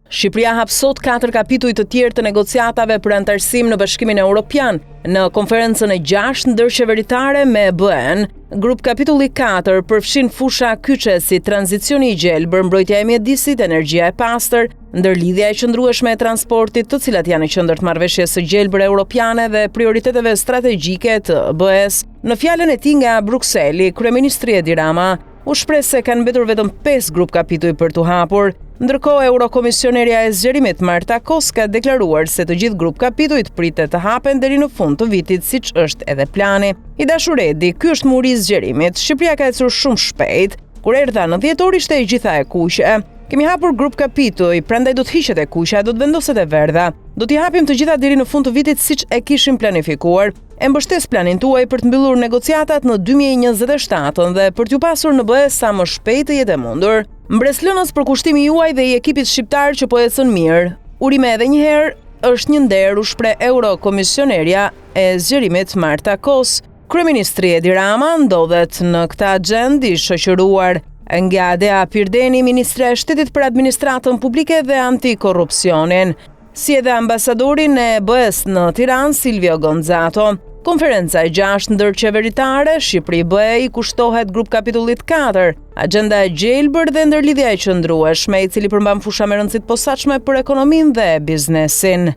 Shqipëria hap sot 4 kapituj të tjerë të negociatave për antarësim në Bashkimin Evropian. Në konferencën e 6 ndërqeveritare me BE-n, grup kapitulli 4 përfshin fusha kyçe si tranzicioni i gjelbër, mbrojtja e mjedisit, energjia e pastër, ndërlidhja e qëndrueshme e transportit, të cilat janë në qendër të marrëveshjes së gjelbër europiane dhe prioriteteve strategjike të BE-s. Në fjalën e tij nga Brukseli, kryeministri Edi Rama u shpreh se kanë mbetur vetëm 5 grup kapituj për t'u hapur. Ndërkohë, Eurokomisionerja e zgjerimit Marta Kos ka deklaruar se të gjithë grup kapitujt pritet të hapen deri në fund të vitit, siç është edhe plani. I dashur Edi, ky është muri i zgjerimit. Shqipëria ka ecur shumë shpejt. Kur erdha në dhjetor ishte e gjitha e kuqe. Kemi hapur grup kapituj, prandaj do të hiqet e kuqja, do të vendoset e verdha. Do t'i hapim të gjitha deri në fund të vitit siç e kishim planifikuar. E mbështes planin tuaj për të mbyllur negociatat në 2027 dhe për t'ju pasur në BE sa më shpejt të jetë e mundur. Mbreslënës për kushtimi juaj dhe i ekipit shqiptar që po ecën mirë. Urime edhe një herë, është një nder, u shpreh Eurokomisionerja e zgjerimit Marta Kos. Kryeministri Edi Rama ndodhet në këtë agjendë i shoqëruar nga Dea Pirdeni, Ministre e Shtetit për Administratën Publike dhe Antikorrupsionin, si edhe ambasadorin e BE-s në Tiranë, Silvio Gonzato. Konferenca e 6 ndërqeveritare Shqipëri-BE i kushtohet grup kapitullit 4, agenda e gjelbër dhe ndërlidhja e qëndrueshme, i cili përmban fusha me rëndësi të posaçme për ekonominë dhe biznesin.